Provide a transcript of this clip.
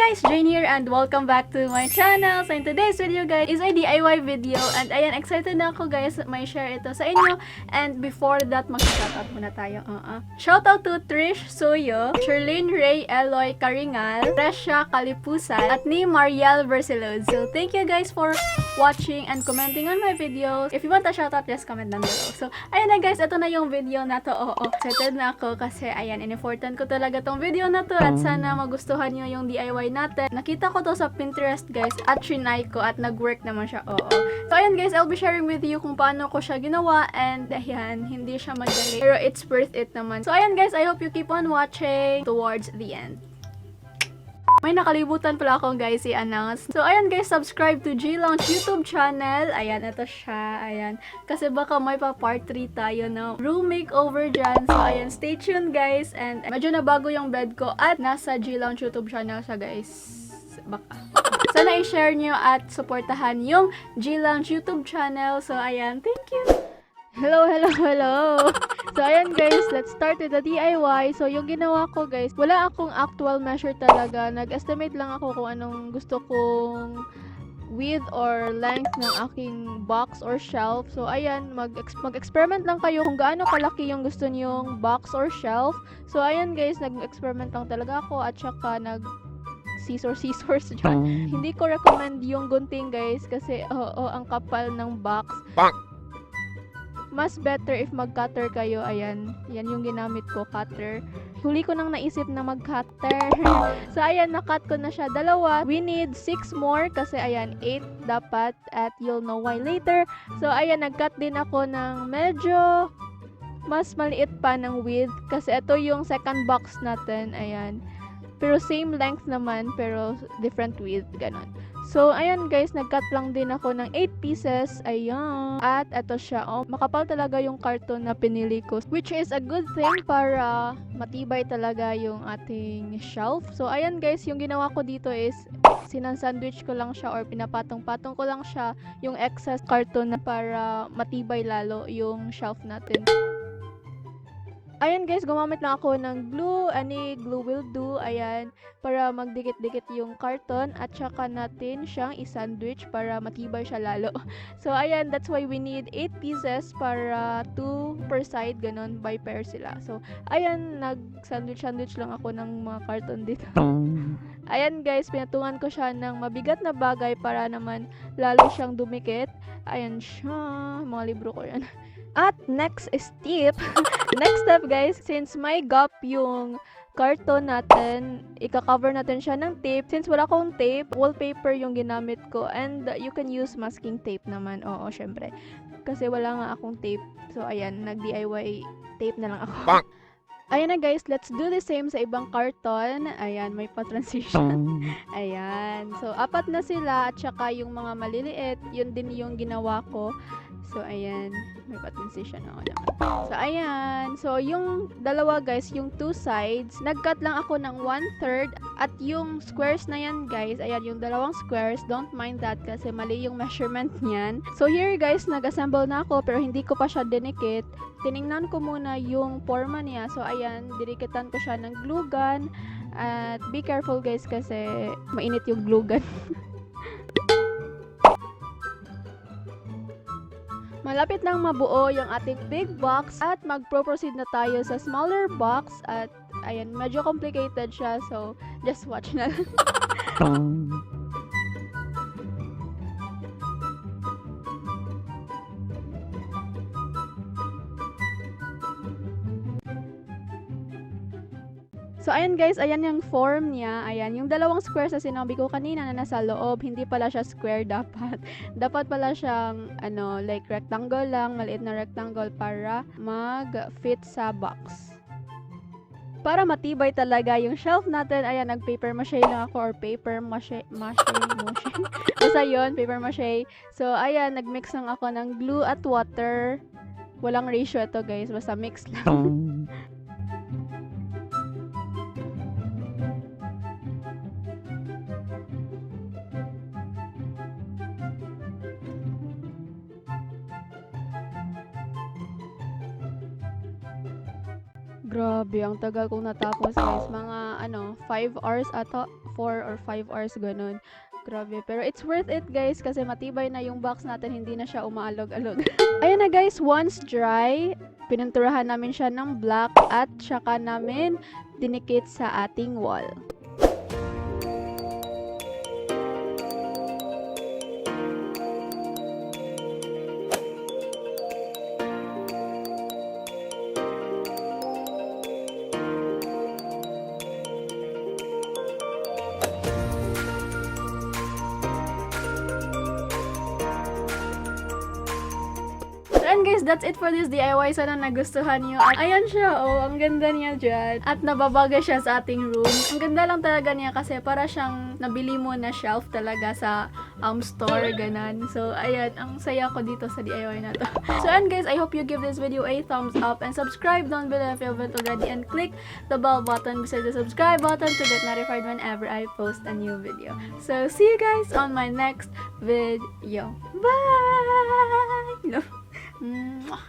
guys, Jane here and welcome back to my channel. So in today's video guys is a DIY video and ayan, excited na ako guys may share ito sa inyo. And before that, mag-shoutout muna tayo. Shoutout to Trish Soyo, Sherlyn Ray Eloy Karingal, Resha Kalipusan, at ni Mariel Versilod. So thank you guys for watching and commenting on my videos. If you want a shoutout, just comment down below. So ayan na guys, ito na yung video na to. Excited na ako kasi ayan, in-important ko talaga tong video na to at sana magustuhan nyo yung DIY natin. Nakita ko to sa Pinterest guys at trinay ko at nag-work naman siya. So ayan guys, I'll be sharing with you kung paano ko siya ginawa and ayan, hindi siya madali pero it's worth it naman. So ayan guys, I hope you keep on watching towards the end. May nakalimutan pala akong guys i-announce. So, ayan guys, subscribe to G-Lounge YouTube channel. Ayan, ito siya. Ayan. Kasi baka may pa part 3 tayo na room makeover dyan. So, ayan, stay tuned guys. And medyo nabago yung bed ko at nasa G-Lounge YouTube channel siya guys. Baka. Sana i-share nyo at supportahan yung G-Lounge YouTube channel. So, ayan, thank you! Hello! So, ayan guys, let's start with the DIY. So, yung ginawa ko guys, wala akong actual measure talaga. Nag-estimate lang ako kung anong gusto kong width or length ng aking box or shelf. So, ayan, mag-experiment lang kayo kung gaano kalaki yung gusto niyong box or shelf. So, ayan guys, nag-experiment lang talaga ako at saka scissors dyan. Hindi ko recommend yung gunting guys kasi ang kapal ng box. Mas better if mag-cutter kayo. Ayan. Yan yung ginamit ko, cutter. Huli ko nang naisip na mag-cutter. So, ayan, na-cut ko na siya. 2. We need 6 more kasi, ayan, 8 dapat at you'll know why later. So, ayan, nag-cut din ako ng medyo mas maliit pa ng width kasi ito yung second box natin. Ayan. Pero same length naman, pero different width. Ganon. So, ayan guys, nag-cut lang din ako ng 8 pieces. Ayan. At ito siya. Makapal talaga yung karton na pinili ko. Which is a good thing para matibay talaga yung ating shelf. So, ayan guys, yung ginawa ko dito is sinasandwich ko lang siya or pinapatong-patong ko lang siya yung excess karton na para matibay lalo yung shelf natin. Ayan guys, gumamit na ako ng glue. Any glue will do. Ayan, para magdikit-dikit yung karton at saka natin siyang i-sandwich para matibay siya lalo. So ayan, that's why we need 8 pieces para 2 per side, ganon, by pair sila. So ayan, nag-sandwich lang ako ng mga karton dito. Ayan guys, pinatungan ko siya ng mabigat na bagay para naman lalo siyang dumikit. Ayan siya, mga libro ko yan. At next step guys, since may gap yung karton natin, ika-cover natin siya ng tape. Since wala akong tape, wallpaper yung ginamit ko. And you can use masking tape naman. Oo, syempre. Kasi wala nga akong tape. So, ayan, nag-DIY tape na lang ako. Ayan na guys, let's do the same sa ibang karton. Ayan, may pa-transition. Ayan. So, 4 na sila at saka yung mga maliliit, yun din yung ginawa ko. So, ayan. May pa-transition ako naman. So, ayan. So, yung dalawa guys, yung 2 sides, nag-cut lang ako ng 1/3. At yung squares na yan guys, ayan, yung dalawang squares, don't mind that kasi mali yung measurement niyan. So, here guys, nag-assemble na ako pero hindi ko pa siya dinikit. Tiningnan ko muna yung forma niya. So, ayan, dinikitan ko siya ng glue gun. At be careful guys kasi mainit yung glue gun. Malapit nang mabuo yung ating big box at mag-proceed na tayo sa smaller box at ayan, medyo complicated siya so just watch na lang. So, ayan guys, ayan yung form niya. Ayan, yung dalawang squares na sinabi ko kanina na nasa loob, hindi pala siya square dapat. Dapat pala siyang, like rectangle lang, maliit na rectangle para mag-fit sa box. Para matibay talaga yung shelf natin, ayan, nag-paper mache lang ako or paper mache. Basta yun, paper mache. So, ayan, nag-mix lang ako ng glue at water. Walang ratio ito guys, basta mix lang. Grabe, ang tagal kong natapos guys. Mga 5 hours ata. 4 or 5 hours ganun. Grabe. Pero it's worth it guys kasi matibay na yung box natin, hindi na siya umaalog-alog. Ayan na guys, once dry, pininturahan namin siya ng black at saka namin dinikit sa ating wall. And guys, that's it for this DIY. Sana nagustuhan nyo. At ayan siya, oh. Ang ganda niya dyan. At nababagay siya sa ating room. Ang ganda lang talaga niya kasi para siyang nabili mo na shelf talaga sa store, ganan. So, ayan. Ang saya ko dito sa DIY na to. So, and guys, I hope you give this video a thumbs up and subscribe down below if you haven't already. And click the bell button beside the subscribe button to get notified whenever I post a new video. So, see you guys on my next video. Bye! Love. Mwah.